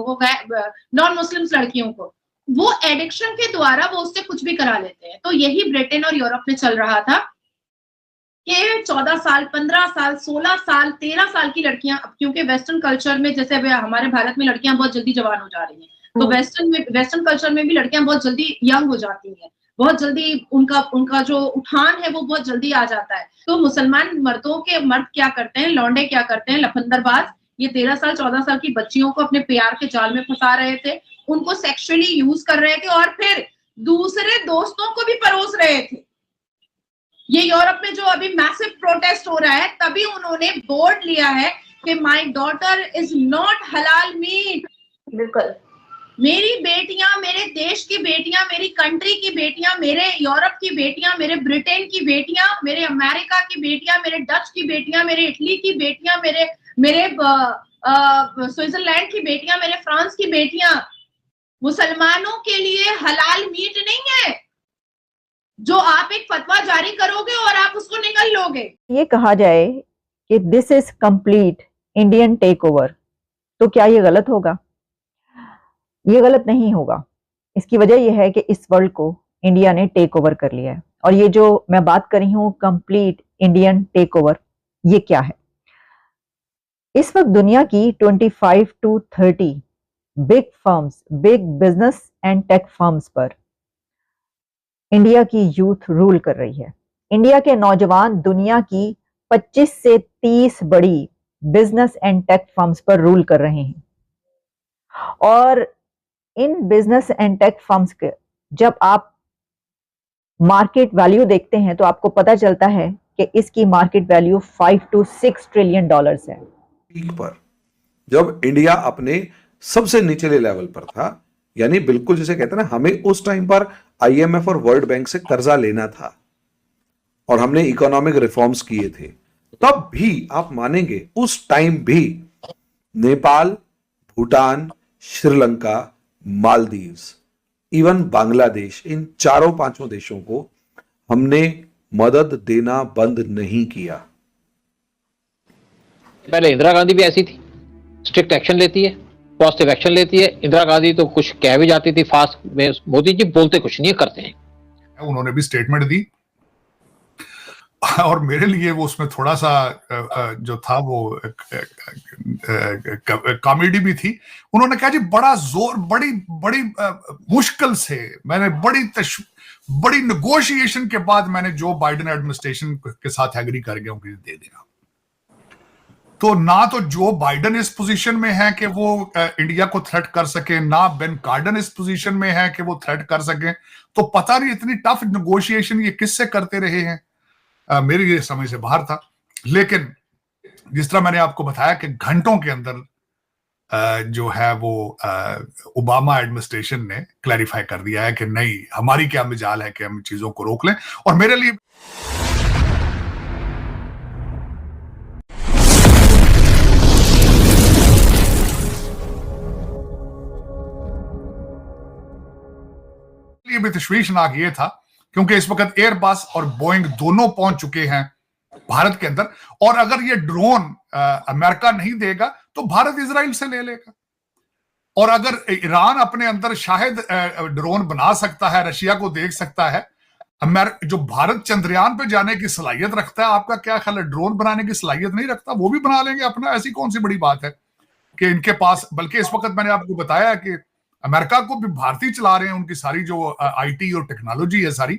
लोगों का, non Muslims लड़कियों को, वो एडिक्शन के द्वारा वो उससे कुछ भी करा लेते हैं। तो यही ब्रिटेन और यूरोप में चल रहा था कि 14 साल, 15 साल, 16 साल, 13 साल की लड़कियां, क्योंकि वेस्टर्न कल्चर में जैसे अभी हमारे भारत में लड़कियां बहुत जल्दी जवान हो जा रही हैं, तो वेस्टर्न कल्चर में भी लड़कियां बहुत जल्दी यंग हो जाती हैं, बहुत जल्दी उनका जो उठान है वो बहुत जल्दी आ जाता है। तो मुसलमान मर्द क्या करते हैं, लौंडे क्या करते हैं, लफंदरबाज, ये 13 साल 14 साल की बच्चियों को अपने प्यार के जाल में फंसा रहे थे, उनको सेक्सुअली यूज कर रहे थे और फिर दूसरे दोस्तों को भी परोस रहे थे। ये यूरोप में जो अभी मैसिव प्रोटेस्ट हो रहा है, तभी उन्होंने बोर्ड लिया है कि माय डॉटर इज नॉट हलाल मीट। बिल्कुल, मेरी बेटियां, मेरे देश की बेटियां, मेरी कंट्री की बेटियां, मेरे यूरोप की बेटियां, मेरे ब्रिटेन की बेटियां, मेरे अमेरिका की बेटियां, मेरे डच की बेटियां, मेरे इटली की बेटियां, मेरे स्विट्जरलैंड की बेटियां, मेरे फ्रांस की बेटियां, मुसलमानों के लिए हलाल मीट नहीं है जो आप एक फतवा जारी करोगे और आप उसको निगल लोगे। ये कहा जाए कि this is complete Indian tech over, तो क्या ये गलत होगा? ये गलत नहीं होगा। इसकी वजह यह है कि इस वर्ल्ड को इंडिया ने टेक ओवर कर लिया है। और ये जो मैं बात कर रही हूँ कंप्लीट इंडियन टेक ओवर, ये क्या है? इस वक्त दुनिया की 25 to 30 big firms, big business and tech firms पर इंडिया की यूथ रूल कर रही है। इंडिया के नौजवान दुनिया की 25 से 30 बड़ी बिजनेस एंड टेक फर्म्स पर रूल कर रहे हैं। और इन बिजनेस एंड टेक फर्म्स के जब आप मार्केट वैल्यू देखते हैं तो आपको पता चलता है कि इसकी market value 5 to 6 trillion dollars है। पीक पर जब इंडिया अपने सबसे निचले लेवल पर था, यानी बिल्कुल जिसे कहते हैं ना, हमें उस टाइम पर आईएमएफ और वर्ल्ड बैंक से कर्जा लेना था और हमने इकोनॉमिक रिफॉर्म्स किए थे, तब भी आप मानेंगे उस टाइम भी नेपाल, भूटान, श्रीलंका, मालदीव्स, इवन बांग्लादेश, इन चारों पांचों देशों को हमने मदद देना बंद नहीं किया। पहले इंदिरा गांधी भी ऐसी थी, स्ट्रिक्ट एक्शन लेती है, पॉजिटिव एक्शन लेती है। इंदिरा गांधी तो कुछ कह भी जाती थी फास्ट में, मोदी जी बोलते कुछ नहीं करते हैं। उन्होंने भी स्टेटमेंट दी और मेरे लिए वो उसमें थोड़ा सा जो था वो कॉमेडी भी थी। उन्होंने कहा जी बड़ा जोर, बड़ी मुश्किल से मैंने बड़ी नेगोशिएशन के बाद मैंने जो बाइडेन एडमिनिस्ट्रेशन के साथ एग्री कर गया हूं दे देना। तो ना तो जो बाइडेन इस पोजीशन में है कि वो इंडिया को थ्रेट कर सके, ना बेन कार्डन इस पोजीशन में है कि वो थ्रेट कर सके। तो पता नहीं इतनी टफ नेगोशिएशन ये किससे करते रहे हैं, मेरे ये समझ से बाहर था। लेकिन जिस तरह मैंने आपको बताया कि घंटों के अंदर जो है वो ओबामा एडमिनिस्ट्रेशन ने क्लैरिफाई कर दिया है कि नहीं, हमारी क्या मजाल है कि हम चीजों को रोक लें। और मेरे लिए भी तशवीशनाक ये था क्योंकि इस वक्त एयरबस और बोइंग दोनों पहुंच चुके हैं भारत के अंदर। और अगर ये ड्रोन अमेरिका नहीं देगा तो भारत इजराइल से ले लेगा। और अगर ईरान अपने अंदर शायद ड्रोन बना सकता है, रशिया को देख सकता है, जो भारत चंद्रयान पे जाने की सलाहियत रखता है, आपका क्या ख्याल है ड्रोन बनाने की सलाहियत नहीं रखता? वो भी बना लेंगे अपना। ऐसी कौन सी बड़ी बात है कि इनके पास, बल्कि इस वक्त मैंने आपको बताया कि अमेरिका को भी भारतीय चला रहे हैं, उनकी सारी जो आईटी और टेक्नोलॉजी है सारी।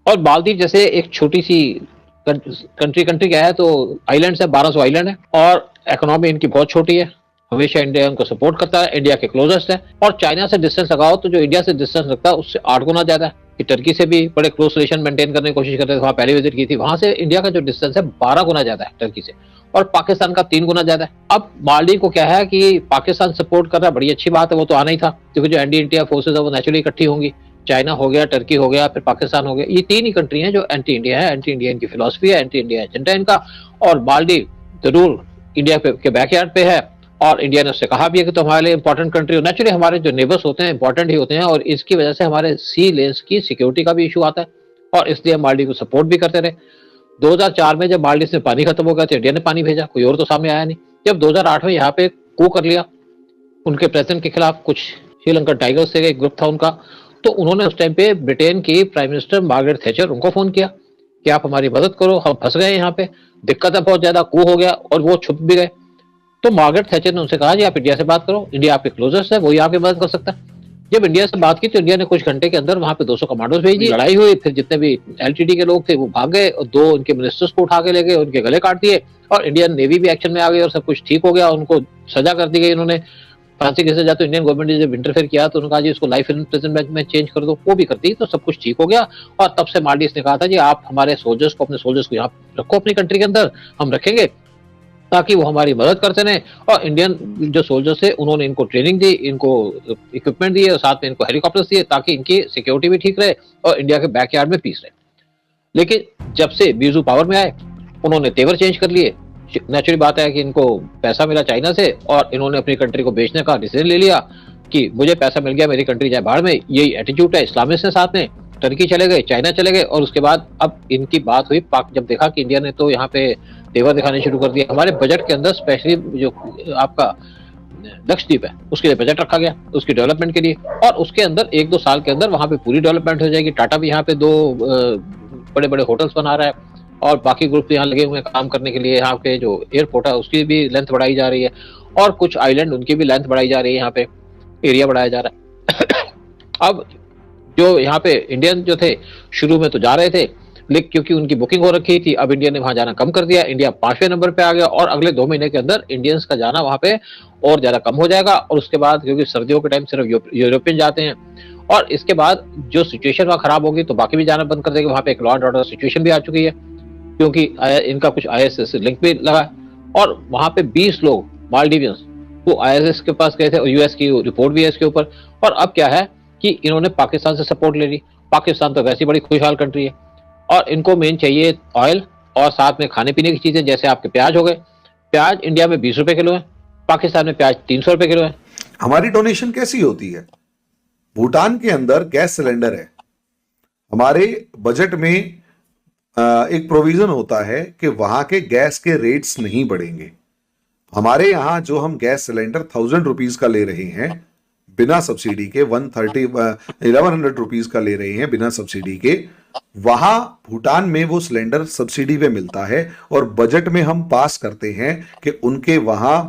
और मालदीव जैसे एक छोटी सी कंट्री क्या है, तो आइलैंड है, 1200 आइलैंड है और इकोनॉमी इनकी बहुत छोटी है। हमेशा इंडिया उनको सपोर्ट करता है, इंडिया के क्लोजेस्ट है। और चाइना से डिस्टेंस लगाओ तो जो इंडिया से डिस्टेंस लगता है उससे 8 गुना ज्यादा है। कि टर्की से भी बड़े क्लोज रिलेशन मेंटेन करने की कोशिश करते थे, वहां पहले विजिट की थी, वहां से इंडिया का जो डिस्टेंस है 12 गुना ज्यादा है टर्की से, और पाकिस्तान का 3 गुना ज्यादा है। अब मालदीव को क्या है कि पाकिस्तान सपोर्ट कर रहा है, बड़ी अच्छी बात है, वो तो आना ही था क्योंकि जो एंटी इंडिया फोर्सेज है वो नेचुरली इकट्ठी होंगी। चाइना हो गया, टर्की हो गया, फिर पाकिस्तान हो गया, ये 3 ही कंट्री हैं जो एंटी इंडिया है, एंटी इंडिया इनकी फिलॉसफी है, एंटी इंडिया एजेंडा इनका। और मालदीव जरूर इंडिया के बैकयार्ड पे है और इंडिया ने उससे कहा भी है कि तो हमारे लिए इंपॉर्टेंट कंट्री हो। नेचुरली हमारे जो नेबर्स होते हैं इंपॉर्टेंट ही होते हैं और इसकी वजह से हमारे सी लेन्स की सिक्योरिटी का भी इशू आता है और इसलिए मालदीव को सपोर्ट भी करते रहे। 2004 में जब मालदीव में पानी खत्म हो गया तो इंडिया ने पानी भेजा, कोई और तो सामने आया नहीं। जब 2008 में यहाँ पे को कर लिया उनके प्रेसिडेंट के खिलाफ कुछ श्रीलंकन टाइगर्स से एक ग्रुप था उनका, तो उन्होंने उस टाइम पे ब्रिटेन की प्राइम मिनिस्टर मार्गरेट थैचर उनको फोन किया कि आप हमारी मदद करो, हम फंस गए यहाँ पे, दिक्कत है बहुत ज्यादा, कू हो गया, और वो छुप भी गए। तो मार्गरेट थैचर ने उनसे कहा जी आप इंडिया से बात करो, इंडिया आपके क्लोजेस्ट है, वही आपकी मदद कर सकता है। जब इंडिया से बात की तो इंडिया ने कुछ घंटे के अंदर वहां पे 200 कमांडोज भेज दिए, लड़ाई हुई, फिर जितने भी एलटीटी के लोग थे वो भाग गए और 2 उनके मिनिस्टर्स को उठा के ले गए, उनके गले काट दिए, और इंडियन नेवी भी एक्शन में आ गई और सब कुछ ठीक हो गया, उनको सजा कर दी गई। उन्होंने फांसी की सजा तो इंडियन गवर्नमेंट ने जब इंटरफेयर किया तो उन्होंने कहा जी इसको लाइफ इम्प्रिजनमेंट में चेंज कर दो, वो भी कर दी, तो सब कुछ ठीक हो गया। और तब से माल्डीव्स ने कहा था जी आप हमारे सोल्जर्स को, अपने सोल्जर्स को यहाँ रखो अपनी कंट्री के अंदर, हम रखेंगे ताकि वो हमारी मदद करते रहें। और इंडियन जो सोल्जर्स थे उन्होंने इनको ट्रेनिंग दी, इनको इक्विपमेंट दिए और साथ में इनको हेलीकॉप्टर्स दिए ताकि इनकी सिक्योरिटी भी ठीक रहे और इंडिया के बैकयार्ड में पीस रहे। लेकिन जब से बीजू पावर में आए उन्होंने तेवर चेंज कर लिए। नेचुरली बात है कि इनको पैसा मिला चाइना से और इन्होंने अपनी कंट्री को बेचने का डिसीजन ले लिया कि मुझे पैसा मिल गया, मेरी कंट्री जाए बाहर में, यही एटीट्यूड है। इस्लामिस्ट ने साथ में टर्की चले गए, चाइना चले गए, और उसके बाद अब इनकी बात हुई पाक, जब देखा कि इंडिया ने तो यहाँ पे तेवर दिखाने शुरू कर दिया। हमारे बजट के अंदर स्पेशली जो आपका लक्षद्वीप है उसके लिए बजट रखा गया, उसकी डेवलपमेंट के लिए, और उसके अंदर 1-2 साल के अंदर वहां पे पूरी डेवलपमेंट हो जाएगी। टाटा भी यहाँ पे 2 बड़े बड़े होटल्स बना रहा है और बाकी ग्रुप यहाँ लगे हुए हैं काम करने के लिए। यहाँ पे जो एयरपोर्ट है उसकी भी लेंथ बढ़ाई जा रही है और कुछ आइलैंड उनकी भी लेंथ बढ़ाई जा रही है, यहाँ पे एरिया बढ़ाया जा रहा है। अब जो यहाँ पे इंडियन जो थे शुरू में तो जा रहे थे, लेकिन क्योंकि उनकी बुकिंग हो रखी थी अब इंडिया ने वहां जाना कम कर दिया। इंडिया 5वें नंबर पे आ गया और अगले 2 महीने के अंदर इंडियंस का जाना वहां पे और ज्यादा कम हो जाएगा। और उसके बाद क्योंकि सर्दियों के टाइम सिर्फ यूरोपियन जाते हैं और इसके बाद जो सिचुएशन वहां खराब होगी तो बाकी भी जाना बंद कर देंगे। वहां पे एक लॉ एंड ऑर्डर सिचुएशन भी आ चुकी है क्योंकि इनका कुछ ISS से लिंक भी लगा और वहां पे 20 लोग मालदीवियंस वो ISS के पास गए थे और US की रिपोर्ट भी है इसके ऊपर। और अब क्या है कि इन्होंने पाकिस्तान से सपोर्ट ले ली। पाकिस्तान तो वैसी बड़ी खुशहाल कंट्री है और इनको मेन चाहिए ऑयल और साथ में खाने पीने की चीजें, जैसे आपके प्याज हो गए। प्याज इंडिया में 20 रुपए किलो है, पाकिस्तान में प्याज 300 रुपए किलो है। हमारी डोनेशन कैसी होती है? भूटान के अंदर गैस सिलेंडर है, हमारे बजट में एक प्रोविजन होता है कि वहां के गैस के रेट्स नहीं बढ़ेंगे। हमारे यहां जो हम गैस सिलेंडर 1000 रुपीज का ले रहे हैं बिना सब्सिडी के, 1100 रुपीज का ले रहे हैं बिना सब्सिडी के, वहां भूटान में वो सिलेंडर सब्सिडी पे मिलता है और बजट में हम पास करते हैं कि उनके वहां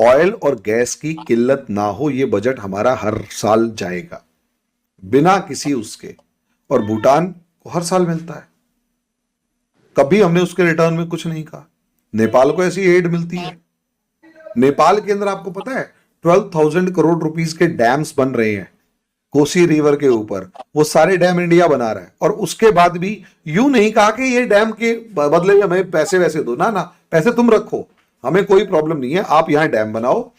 ऑयल और गैस की किल्लत ना हो। ये बजट हमारा हर साल जाएगा बिना किसी उसके, और भूटान को हर साल मिलता है। कभी हमने उसके रिटर्न में कुछ नहीं कहा। नेपाल को ऐसी एड मिलती है। नेपाल के अंदर आपको पता है 12,000 करोड़ रुपीस के डैम्स बन रहे हैं कोसी रिवर के ऊपर, वो सारे डैम इंडिया बना रहा है। और उसके बाद भी यूं नहीं कहा कि ये डैम के बदले में हमें पैसे वैसे दो, ना, पैसे तुम रखो, हमें कोई प्रॉब्लम नहीं है, आप यहां डैम बनाओ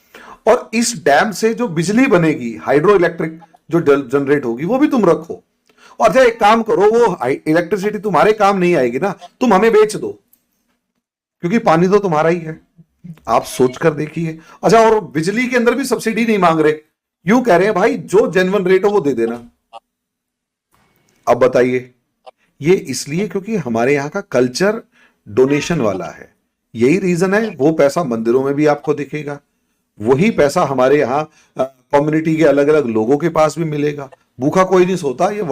और इस डैम से जो बिजली बनेगी, हाइड्रो इलेक्ट्रिक जो जनरेट होगी, वो भी तुम रखो। और एक काम करो, वो इलेक्ट्रिसिटी तुम्हारे काम नहीं आएगी ना, तुम हमें बेच दो क्योंकि पानी तो तुम्हारा ही है। आप सोच कर देखिए। अच्छा, और बिजली के अंदर भी सब्सिडी नहीं मांग रहे, यूं कह रहे हैं भाई जो जेन्युइन रेट हो वो दे देना। अब बताइए, ये इसलिए क्योंकि हमारे यहां का कल्चर डोनेशन वाला है। यही रीजन है, वो पैसा मंदिरों में भी आपको दिखेगा, वही पैसा हमारे यहाँ कम्युनिटी के अलग अलग लोगों के पास भी मिलेगा। भूखा कोई नहीं सोता, ये